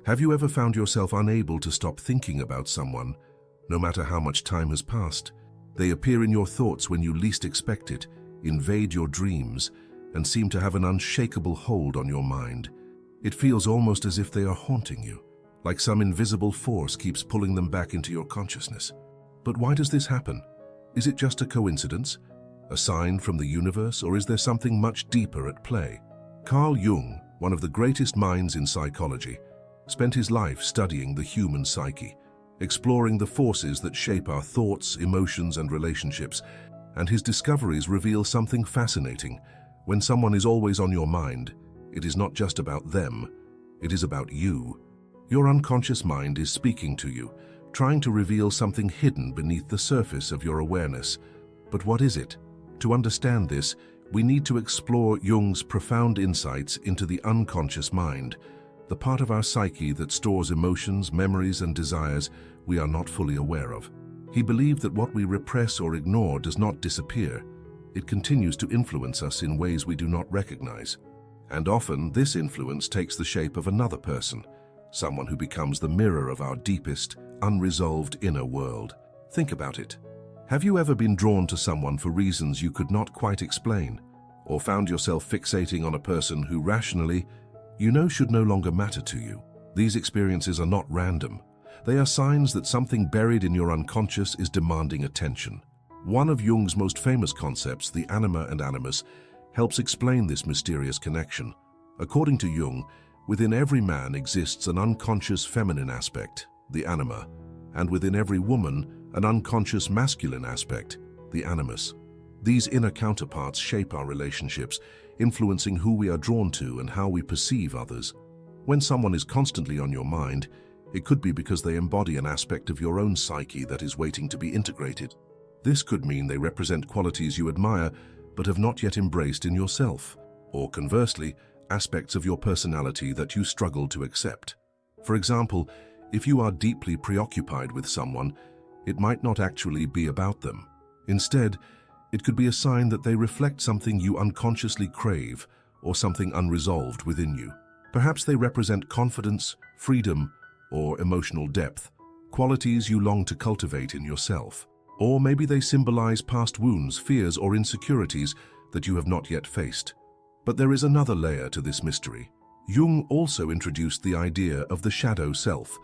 Have you ever found yourself unable to stop thinking about someone, no matter how much time has passed? They appear in your thoughts when you least expect it, invade your dreams, and seem to have an unshakable hold on your mind. It feels almost as if they are haunting you, like some invisible force keeps pulling them back into your consciousness. But why does this happen? Is it just a coincidence? A sign from the universe, or is there something much deeper at play? Carl Jung, one of the greatest minds in psychology, spent his life studying the human psyche, exploring the forces that shape our thoughts, emotions, and relationships, and his discoveries reveal something fascinating. When someone is always on your mind, it is not just about them, it is about you. Your unconscious mind is speaking to you, trying to reveal something hidden beneath the surface of your awareness. But what is it? To understand this, we need to explore Jung's profound insights into the unconscious mind, the part of our psyche that stores emotions, memories, and desires we are not fully aware of. He believed that what we repress or ignore does not disappear. It continues to influence us in ways we do not recognize. And often, this influence takes the shape of another person, someone who becomes the mirror of our deepest, unresolved inner world. Think about it. Have you ever been drawn to someone for reasons you could not quite explain, or found yourself fixating on a person who rationally, you know, should no longer matter to you? These experiences are not random. They are signs that something buried in your unconscious is demanding attention. One of Jung's most famous concepts, the Anima and animus, helps explain this mysterious connection. According to Jung, within every man exists an unconscious feminine aspect, the anima, and within every woman, an unconscious masculine aspect, the animus. These inner counterparts shape our relationships, influencing who we are drawn to and how we perceive others. When someone is constantly on your mind, it could be because they embody an aspect of your own psyche that is waiting to be integrated. This could mean they represent qualities you admire but have not yet embraced in yourself, or conversely, aspects of your personality that you struggle to accept. For example, if you are deeply preoccupied with someone, it might not actually be about them. Instead, it could be a sign that they reflect something you unconsciously crave or something unresolved within you. Perhaps they represent confidence, freedom, or emotional depth, qualities you long to cultivate in yourself. Or maybe they symbolize past wounds, fears, or insecurities that you have not yet faced. But there is another layer to this mystery. Jung also introduced the idea of the shadow self,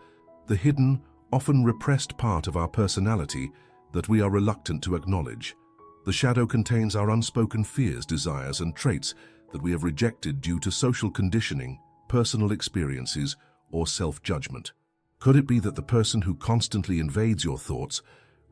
the hidden, often repressed part of our personality that we are reluctant to acknowledge. The shadow contains our unspoken fears, desires, and traits that we have rejected due to social conditioning, personal experiences, or self-judgment. Could it be that the person who constantly invades your thoughts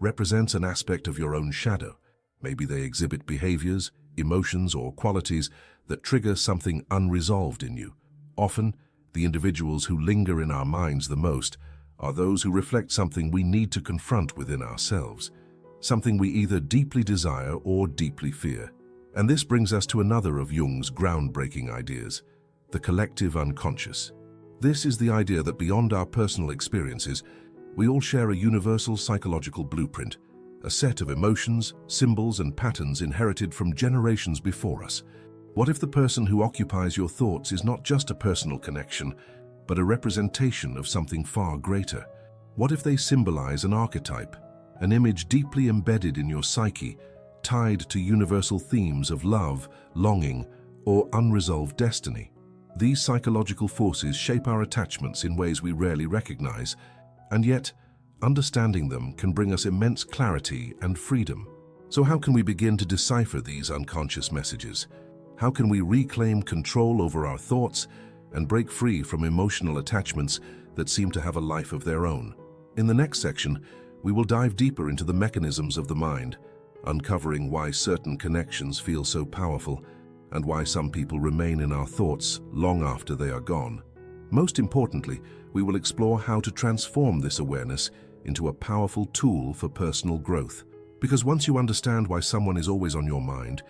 represents an aspect of your own shadow? Maybe they exhibit behaviors, emotions, or qualities that trigger something unresolved in you. Often, the individuals who linger in our minds the most are those who reflect something we need to confront within ourselves, something we either deeply desire or deeply fear. And this brings us to another of Jung's groundbreaking ideas, the collective unconscious. This is the idea that beyond our personal experiences, we all share a universal psychological blueprint, a set of emotions, symbols, and patterns inherited from generations before us. What if the person who occupies your thoughts is not just a personal connection, but a representation of something far greater? What if they symbolize an archetype, an image deeply embedded in your psyche, tied to universal themes of love, longing, or unresolved destiny? These psychological forces shape our attachments in ways we rarely recognize, and yet, understanding them can bring us immense clarity and freedom. So how can we begin to decipher these unconscious messages? How can we reclaim control over our thoughts and break free from emotional attachments that seem to have a life of their own? In the next section, we will dive deeper into the mechanisms of the mind, uncovering why certain connections feel so powerful and why some people remain in our thoughts long after they are gone. Most importantly, we will explore how to transform this awareness into a powerful tool for personal growth. Because once you understand why someone is always on your mind,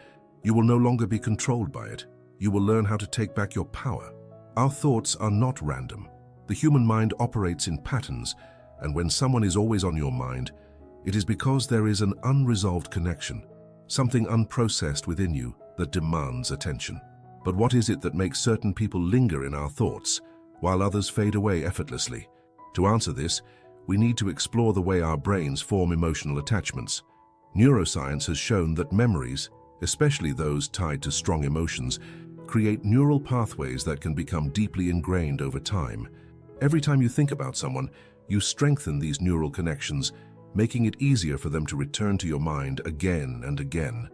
you will no longer be controlled by it. You will learn how to take back your power. Our thoughts are not random. The human mind operates in patterns, and when someone is always on your mind, it is because there is an unresolved connection, something unprocessed within you that demands attention. But what is it that makes certain people linger in our thoughts, while others fade away effortlessly? To answer this, we need to explore the way our brains form emotional attachments. Neuroscience has shown that memories, especially those tied to strong emotions, create neural pathways that can become deeply ingrained over time. Every time you think about someone, you strengthen these neural connections, making it easier for them to return to your mind again and again.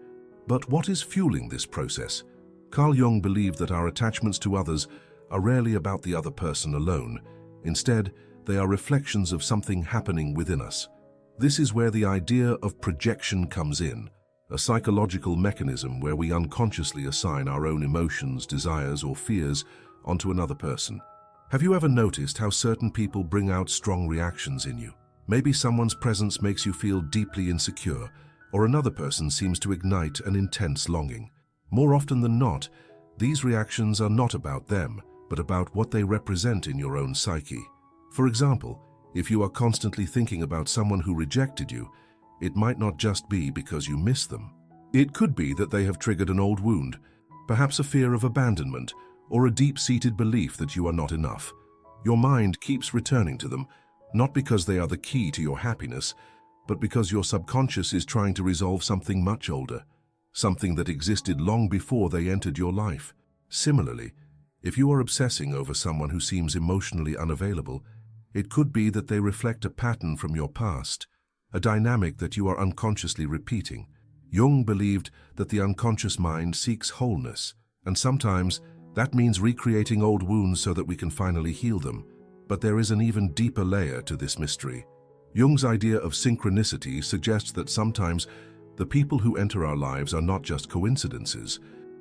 But what is fueling this process? Carl Jung believed that our attachments to others are rarely about the other person alone. Instead, they are reflections of something happening within us. This is where the idea of projection comes in, a psychological mechanism where we unconsciously assign our own emotions, desires, or fears onto another person. Have you ever noticed how certain people bring out strong reactions in you? Maybe someone's presence makes you feel deeply insecure, or another person seems to ignite an intense longing. More often than not, these reactions are not about them, but about what they represent in your own psyche. For example, if you are constantly thinking about someone who rejected you, it might not just be because you miss them. It could be that they have triggered an old wound, perhaps a fear of abandonment, or a deep-seated belief that you are not enough. Your mind keeps returning to them, not because they are the key to your happiness, but because your subconscious is trying to resolve something much older, something that existed long before they entered your life. Similarly, if you are obsessing over someone who seems emotionally unavailable, it could be that they reflect a pattern from your past, a dynamic that you are unconsciously repeating. Jung believed that the unconscious mind seeks wholeness, and sometimes that means recreating old wounds so that we can finally heal them. But there is an even deeper layer to this mystery. Jung's idea of synchronicity suggests that sometimes the people who enter our lives are not just coincidences.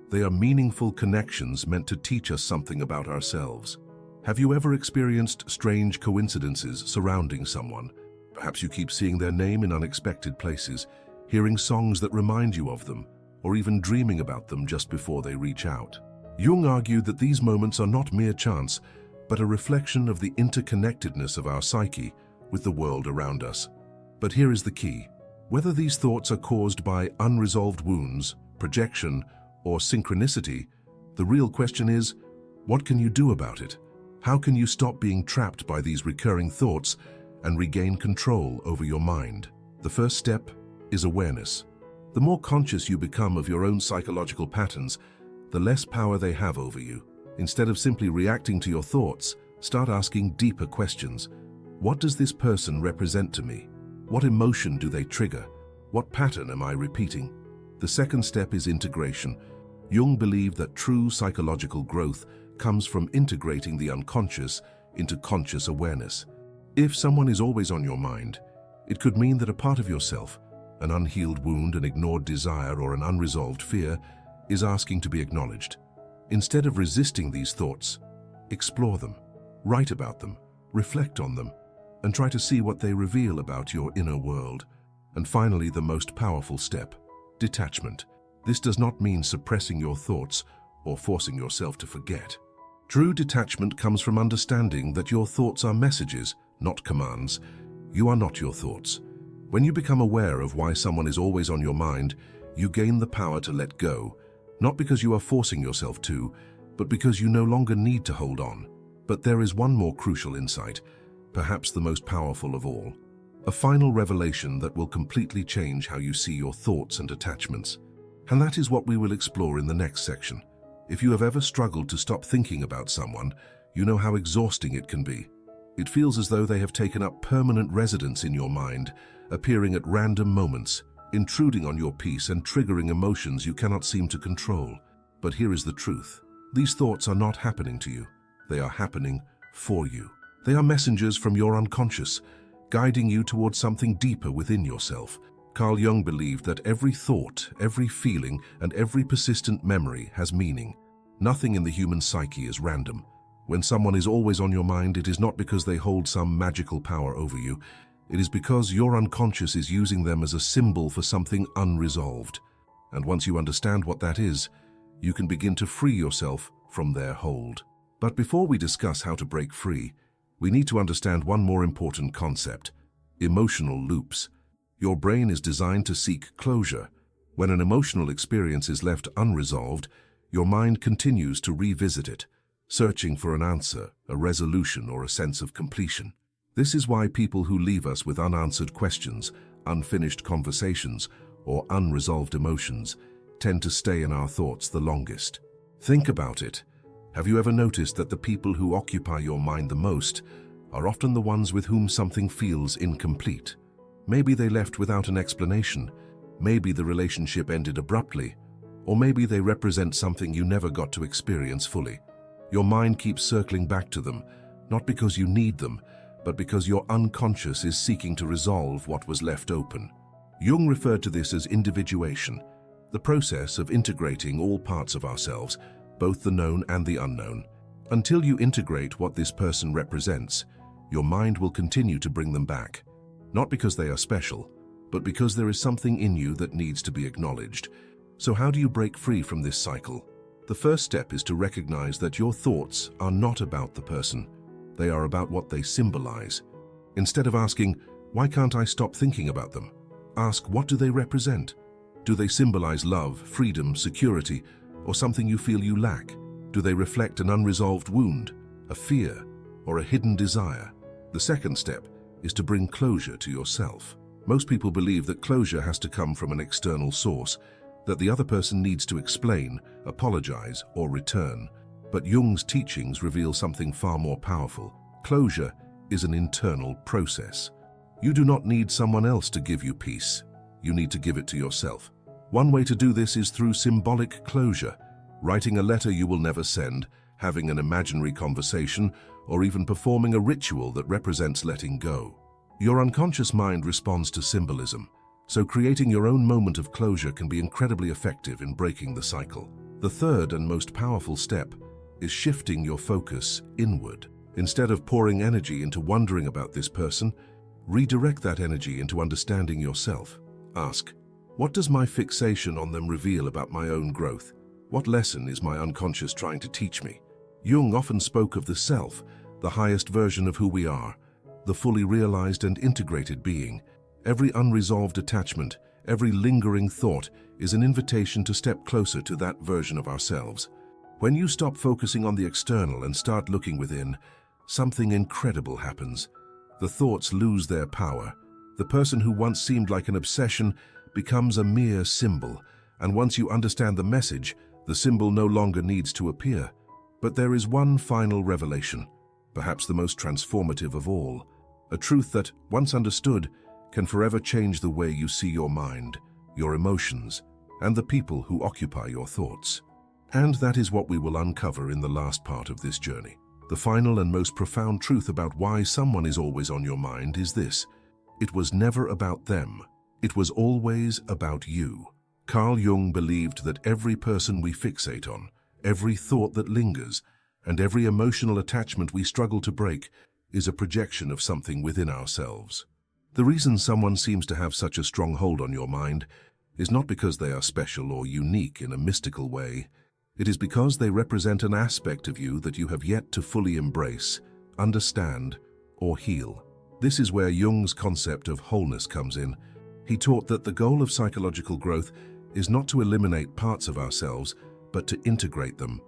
They are meaningful connections meant to teach us something about ourselves. Have you ever experienced strange coincidences surrounding someone? Perhaps you keep seeing their name in unexpected places, hearing songs that remind you of them, or even dreaming about them just before they reach out. Jung argued that these moments are not mere chance, but a reflection of the interconnectedness of our psyche with the world around us. But here is the key. Whether these thoughts are caused by unresolved wounds, projection, or synchronicity, the real question is, what can you do about it? How can you stop being trapped by these recurring thoughts and regain control over your mind? The first step is awareness. The more conscious you become of your own psychological patterns, the less power they have over you. Instead of simply reacting to your thoughts, start asking deeper questions. What does this person represent to me? What emotion do they trigger? What pattern am I repeating? The second step is integration. Jung believed that true psychological growth comes from integrating the unconscious into conscious awareness. If someone is always on your mind, it could mean that a part of yourself, an unhealed wound, an ignored desire, or an unresolved fear, is asking to be acknowledged. Instead of resisting these thoughts, explore them, write about them, reflect on them, and try to see what they reveal about your inner world. And finally, the most powerful step, detachment. This does not mean suppressing your thoughts or forcing yourself to forget. True detachment comes from understanding that your thoughts are messages, not commands. You are not your thoughts. When you become aware of why someone is always on your mind, you gain the power to let go, not because you are forcing yourself to, but because you no longer need to hold on. But there is one more crucial insight, perhaps the most powerful of all. A final revelation that will completely change how you see your thoughts and attachments. And that is what we will explore in the next section. If you have ever struggled to stop thinking about someone, you know how exhausting it can be. It feels as though they have taken up permanent residence in your mind, appearing at random moments, intruding on your peace and triggering emotions you cannot seem to control. But here is the truth. These thoughts are not happening to you. They are happening for you. They are messengers from your unconscious, guiding you towards something deeper within yourself. Carl Jung believed that every thought, every feeling, and every persistent memory has meaning. Nothing in the human psyche is random. When someone is always on your mind, it is not because they hold some magical power over you. It is because your unconscious is using them as a symbol for something unresolved. And once you understand what that is, you can begin to free yourself from their hold. But before we discuss how to break free, we need to understand one more important concept: emotional loops. Your brain is designed to seek closure. When an emotional experience is left unresolved, your mind continues to revisit it, searching for an answer, a resolution, or a sense of completion. This is why people who leave us with unanswered questions, unfinished conversations, or unresolved emotions tend to stay in our thoughts the longest. Think about it. Have you ever noticed that the people who occupy your mind the most are often the ones with whom something feels incomplete? Maybe they left without an explanation, maybe the relationship ended abruptly, or maybe they represent something you never got to experience fully. Your mind keeps circling back to them, not because you need them, but because your unconscious is seeking to resolve what was left open. Jung referred to this as individuation, the process of integrating all parts of ourselves, both the known and the unknown. Until you integrate what this person represents, your mind will continue to bring them back. Not because they are special, but because there is something in you that needs to be acknowledged. So how do you break free from this cycle? The first step is to recognize that your thoughts are not about the person. They are about what they symbolize. Instead of asking, "Why can't I stop thinking about them?" ask, "What do they represent?" Do they symbolize love, freedom, security, or something you feel you lack? Do they reflect an unresolved wound, a fear, or a hidden desire? The second step is to bring closure to yourself. Most people believe that closure has to come from an external source, that the other person needs to explain, apologize, or return. But Jung's teachings reveal something far more powerful. Closure is an internal process. You do not need someone else to give you peace. You need to give it to yourself. One way to do this is through symbolic closure, writing a letter you will never send, having an imaginary conversation, or even performing a ritual that represents letting go. Your unconscious mind responds to symbolism, so creating your own moment of closure can be incredibly effective in breaking the cycle. The third and most powerful step is shifting your focus inward. Instead of pouring energy into wondering about this person, redirect that energy into understanding yourself. Ask, what does my fixation on them reveal about my own growth? What lesson is my unconscious trying to teach me? Jung often spoke of the self, the highest version of who we are, the fully realized and integrated being. Every unresolved attachment, every lingering thought is an invitation to step closer to that version of ourselves. When you stop focusing on the external and start looking within, something incredible happens. The thoughts lose their power. The person who once seemed like an obsession becomes a mere symbol, and once you understand the message, the symbol no longer needs to appear. But there is one final revelation, perhaps the most transformative of all, a truth that, once understood, can forever change the way you see your mind, your emotions, and the people who occupy your thoughts. And that is what we will uncover in the last part of this journey. The final and most profound truth about why someone is always on your mind is this: it was never about them. It was always about you. Carl Jung believed that every person we fixate on, every thought that lingers, and every emotional attachment we struggle to break is a projection of something within ourselves. The reason someone seems to have such a strong hold on your mind is not because they are special or unique in a mystical way. It is because they represent an aspect of you that you have yet to fully embrace, understand, or heal. This is where Jung's concept of wholeness comes in. He taught that the goal of psychological growth is not to eliminate parts of ourselves, but to integrate them.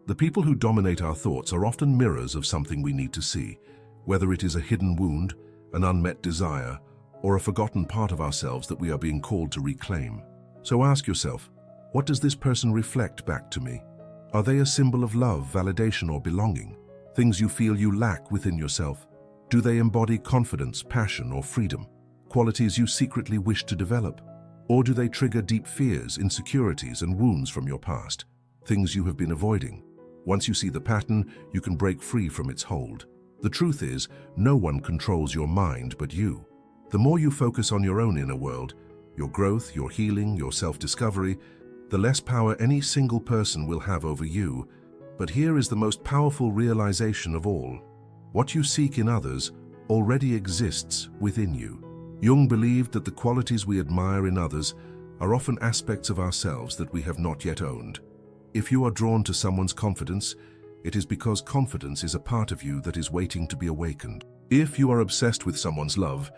The people who dominate our thoughts are often mirrors of something we need to see, whether it is a hidden wound, an unmet desire, or a forgotten part of ourselves that we are being called to reclaim. So ask yourself, what does this person reflect back to me? Are they a symbol of love, validation, or belonging? Things you feel you lack within yourself? Do they embody confidence, passion, or freedom? Qualities you secretly wish to develop? Or do they trigger deep fears, insecurities, and wounds from your past? Things you have been avoiding? Once you see the pattern, you can break free from its hold. The truth is, no one controls your mind but you. The more you focus on your own inner world, your growth, your healing, your self-discovery, the less power any single person will have over you. But here is the most powerful realization of all. What you seek in others already exists within you. Jung believed that the qualities we admire in others are often aspects of ourselves that we have not yet owned. If you are drawn to someone's confidence, it is because confidence is a part of you that is waiting to be awakened. If you are obsessed with someone's love,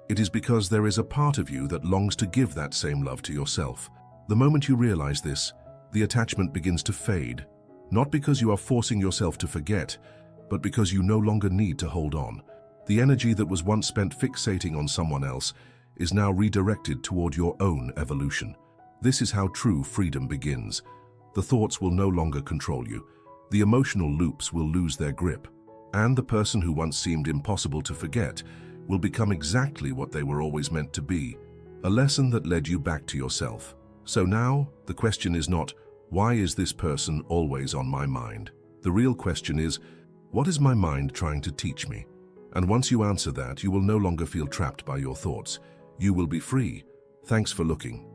it is because there is a part of you that longs to give that same love to yourself. The moment you realize this, the attachment begins to fade, not because you are forcing yourself to forget, but because you no longer need to hold on. The energy that was once spent fixating on someone else is now redirected toward your own evolution. This is how true freedom begins. The thoughts will no longer control you. The emotional loops will lose their grip. And the person who once seemed impossible to forget will become exactly what they were always meant to be, a lesson that led you back to yourself. So now, the question is not, why is this person always on my mind? The real question is, what is my mind trying to teach me? And once you answer that, you will no longer feel trapped by your thoughts. You will be free. Thanks for looking.